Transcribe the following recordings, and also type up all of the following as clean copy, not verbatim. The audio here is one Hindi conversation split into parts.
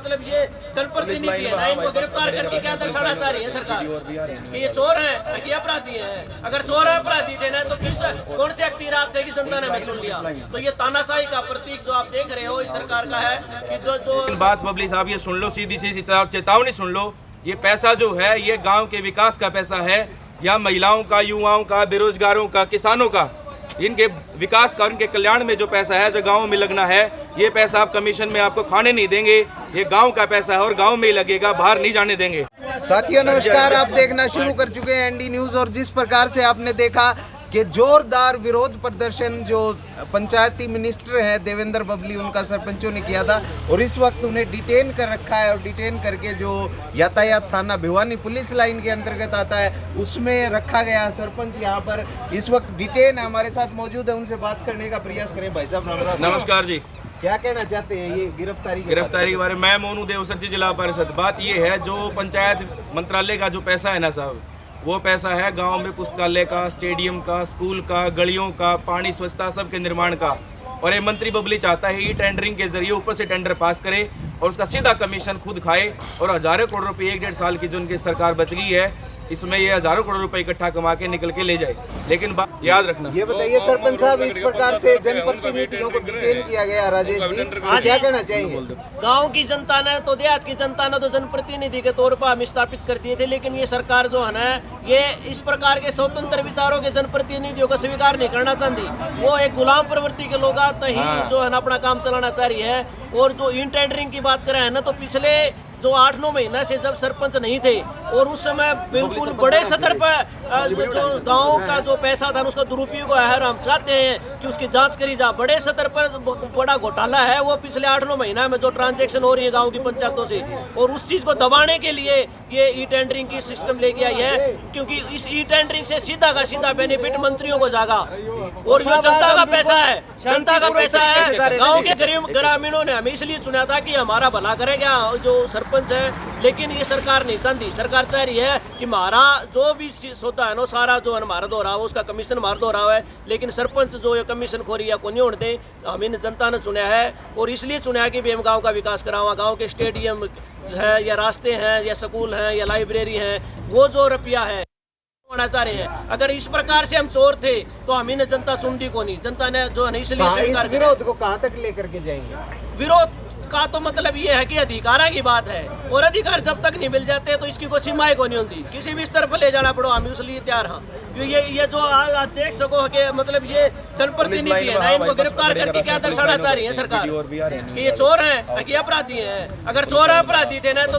मतलब ये जनप्रतिनिधि है ना, इनको गिरफ्तार करके क्या दर्शाना चाह रही है सरकार कि ये चोर है कि अपराधी है? अगर चोर है अपराधी थे ना तो कौन से अख्तियार थे कि जनता ने हमें चुन लिया? तो ये तानाशाही का प्रतीक जो आप देख रहे हो इस सरकार का है कि जो बात बबली साहब ये सुन लो, सीधी सी चेतावनी सुन लो। ये पैसा जो है ये गांव के विकास का पैसा है, या महिलाओं का, युवाओं का, बेरोजगारों का, किसानों का, इनके विकास का, उनके कल्याण में जो पैसा है जो गाँव में लगना है, ये पैसा आप कमीशन में आपको खाने नहीं देंगे। ये गांव का पैसा है और गांव में ही लगेगा, बाहर नहीं जाने देंगे। साथियों नमस्कार, आप देखना शुरू कर चुके हैं एनडी न्यूज़। और जिस प्रकार से आपने देखा कि जोरदार विरोध प्रदर्शन जो पंचायती मिनिस्टर है देवेंद्र बबली, उनका सरपंचों ने किया था और इस वक्त उन्हें डिटेन कर रखा है। और डिटेन करके जो यातायात थाना भिवानी पुलिस लाइन के अंतर्गत आता है उसमें रखा गया। सरपंच यहाँ पर इस वक्त डिटेन है, हमारे साथ मौजूद है, उनसे बात करने का प्रयास करें। भाई साहब नमस्कार जी, क्या कहना चाहते हैं ये गिरफ्तारी के बारे में? मैं मोनू देवसर जी, जिला परिषद। बात ये है, जो पंचायत मंत्रालय का जो पैसा है ना साहब, वो पैसा है गांव में पुस्तकालय का, स्टेडियम का, स्कूल का, गलियों का, पानी, स्वच्छता, सब के निर्माण का। और ये मंत्री बबली चाहता है ये टेंडरिंग के जरिए ऊपर से टेंडर पास करे और उसका सीधा कमीशन खुद खाए और हजारों करोड़ रुपए 1-1.5 साल की जो उनकी सरकार बच गई है इसमें ये हजारों करोड़ रुपए इकट्ठा कमा के निकल के ले जाए। लेकिन बात याद रखना, ये बताइए सरपंच साहब, इस प्रकार से जनप्रतिनिधियों को डिटेन किया गया, राजेश जी क्या कहना चाहेंगे? गांव की जनता ने तो, देहात की जनता ने तो जनप्रतिनिधि के तौर पर हम स्थापित कर दिए थे, लेकिन ये सरकार जो है ना, ये इस प्रकार के स्वतंत्र विचारों के जनप्रतिनिधियों को स्वीकार नहीं करना चाहती। वो एक गुलाम प्रवृत्ति के लोग ही जो है ना अपना काम चलाना चाह रही है। और जो इन टेंडरिंग की बात करें है ना, तो पिछले जो 8-9 महीना से जब सरपंच नहीं थे और उस समय बिल्कुल बड़े स्तर पर जो गांव का जो पैसा था उसका दुरुपयोग है, हम चाहते हैं कि उसकी जांच करी जाए। बड़े स्तर पर बड़ा घोटाला है वो पिछले 8-9 महीना में जो ट्रांजैक्शन हो रही है गांव की पंचायतों से, और उस चीज को दबाने के लिए ये ई टेंडरिंग की सिस्टम लेके आई है, क्योंकि इस ई टेंडरिंग से सीधा का सीधा बेनिफिट मंत्रियों को जाएगा। और ये जनता का पैसा है, जनता का पैसा है। गाँव के गरीब ग्रामीणों ने हमें इसलिए चुना था कि हमारा भला करेगा जो सरपंच है, लेकिन ये सरकार नहीं चाहती। सरकार चाह रही है कि हमारा जो भी सौदा है ना सारा जो है हमारा दो रहा है, उसका कमीशन हमारा दो रहा है, लेकिन सरपंच जो ये कमीशन खोरी या को नहीं उड़ते। हम इन जनता ने चुना है और इसलिए चुना है कि हम गाँव का विकास करावा। गाँव के स्टेडियम है या रास्ते हैं या स्कूल हैं या लाइब्रेरी हैं, वो जो रुपया है चाह रहे हैं। अगर इस प्रकार से हम चोर थे तो हम इन्हें जनता चुनती को नहीं। जनता ने जो है इसलिए विरोध को कहाँ तक लेकर के जाएंगे? विरोध का तो मतलब ये है कि अधिकारा की बात है और अधिकार जब तक नहीं मिल जाते तो इसकी कोई सीमाएं को नहीं होती। किसी भी स्तर पर ले जाना पड़ो हम उसके लिए तैयार हैं। ये जो आप देख सको कि मतलब ये जनप्रतिनिधि है ना, इनको गिरफ्तार करके क्या दर्शाना चाह रही है सरकार कि ये चोर है कि अपराधी है? अगर चोर है अपराधी थे ना तो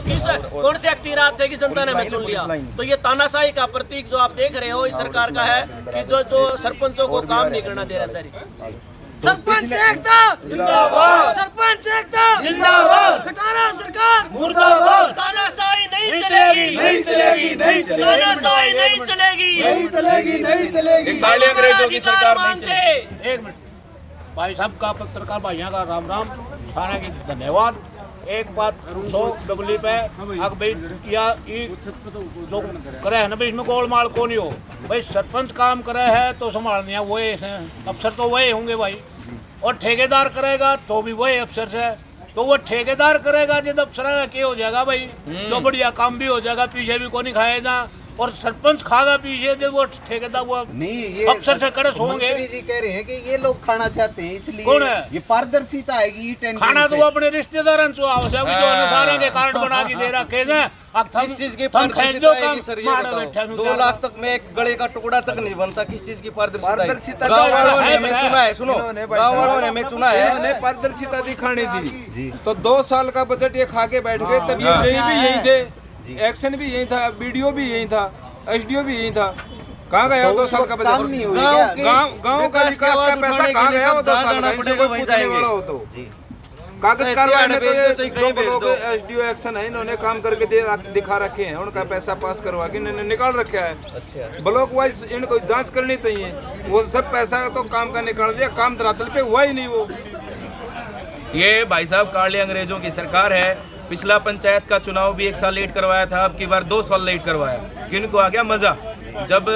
कौन से अख्तियार थे कि जनता ने हमें चुन लिया? तो ये तानाशाही का प्रतीक जो आप देख रहे हो इस सरकार का है कि जो सरपंचों को काम नहीं करना दे रहा चाहिए। सरपंच एकता जिंदाबाद, सरपंच एकता जिंदाबाद, खटारा सरकार मुर्दाबाद। तानाशाही नहीं चलेगी, नहीं चलेगी, नहीं चलेगी, तानाशाही नहीं चलेगी, नहीं चलेगी, नहीं चलेगी। काले अंग्रेजों की सरकार नहीं चलेगी। एक मिनट, भाई साहब का, पत्रकार भाइयों का राम राम, थाना की धन्यवाद। एक बात डबली पे या जो करे है ना भाई, इसमें गोलमाल को नहीं हो भाई। सरपंच काम करे है तो संभालने वही अफसर तो वही होंगे भाई, और ठेकेदार करेगा तो भी वही अफसर से। तो वो ठेकेदार करेगा जब अफसर क्या हो जाएगा भाई, जो बढ़िया काम भी हो जाएगा, पीछे भी कोई नहीं खाएगा। और सरपंच खागा पीछे जब वो ठेकेदार वो नहीं, ये अफसर से कड़े होंगे। मंत्री जी कह रहे हैं कि ये लोग खाना चाहते हैं, इसलिए कौन है? ये पारदर्शिता आएगी खाना तो वो अपने रिश्तेदारों से सारे के कार्ड बना के दे रखे हैं। किस चीज की पारदर्शिता आएगी सर, ये बताओ? 2 लाख तक में एक गले का टुकड़ा तक नहीं बनता, किस चीज की पारदर्शिता? गाँव वालों ने हमें चुना है, सुनो, गाँव वालों ने हमें चुना है, उन्होंने पारदर्शिता दिखानी थी। तो 2 साल का बजट ये खा के बैठ गए। तभी भी यही थे, एक्शन भी यही था, वीडियो भी यही था, एसडीओ भी यही था। कहाँ गया 2 साल का बजट? गाँव का विकास का पैसा कहाँ गया? वो 2 साल का हो तो कागज कार्रवाई में तो जो ब्लॉक एसडीओ एक्शन है, इन्होंने काम करके दिखा रखे हैं, उनका पैसा पास करवा के इन्होंने निकाल रखा है। अच्छा, ब्लॉक वाइज इनको जांच करनी चाहिए। वो सब पैसा तो काम का निकाल दिया, काम धरातल पे हुआ ही नहीं। वो ये भाई साहब काले अंग्रेजों की सरकार है। पिछला पंचायत का चुनाव भी 1 साल लेट करवाया था, अब की बार 2 साल लेट करवाया। किनको आ गया मजा? जब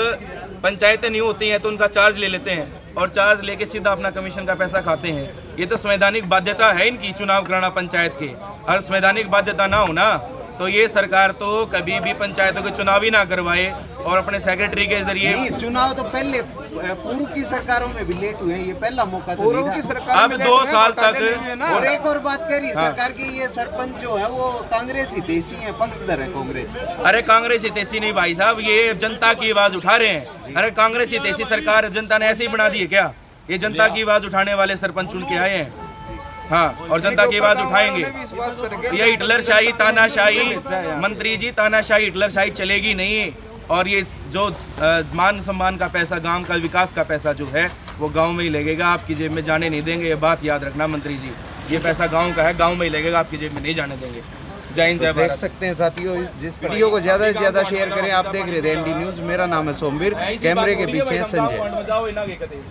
पंचायतें नहीं होती हैं तो उनका चार्ज ले लेते हैं और चार्ज लेके सीधा अपना कमीशन का पैसा खाते हैं। ये तो संवैधानिक बाध्यता है इनकी चुनाव कराना पंचायत के। और संवैधानिक बाध्यता ना हो ना, तो ये सरकार तो कभी भी पंचायतों के चुनाव ही ना करवाए और अपने सेक्रेटरी के जरिए। नहीं, चुनाव तो पहले पूर्व की सरकारों में भी लेट हुए हैं, ये पहला मौका तो पूर्व नहीं की था। सरकार अब में 2 लेट साल हुए, तक और एक और बात करी सरकार की, ये सरपंच जो है वो कांग्रेस ही देशी है, पक्षधर है कांग्रेस। अरे कांग्रेस हितैषी नहीं भाई साहब, ये जनता की आवाज उठा रहे हैं। अरे कांग्रेस हितैषी सरकार जनता ने ऐसे ही बना दी है क्या? ये जनता की आवाज उठाने वाले सरपंच चुन के आए हैं। हाँ, और जनता की आवाज उठाएंगे। ये हिटलरशाही तानाशाही, मंत्री जी, तानाशाही हिटलरशाही चलेगी नहीं। और ये जो मान सम्मान का पैसा, गांव का विकास का पैसा जो है वो गांव में ही लगेगा, आपकी जेब में जाने नहीं देंगे। ये बात याद रखना मंत्री जी, ये पैसा गांव का है, गांव में ही लगेगा, आपकी जेब में नहीं जाने देंगे। जय हिंद, जय देख भारत। सकते हैं साथियों, जिस वीडियो को ज्यादा से ज्यादा शेयर करें। आप देख रहे थे एनडी न्यूज, मेरा नाम है सोमवीर, कैमरे के पीछे है संजय।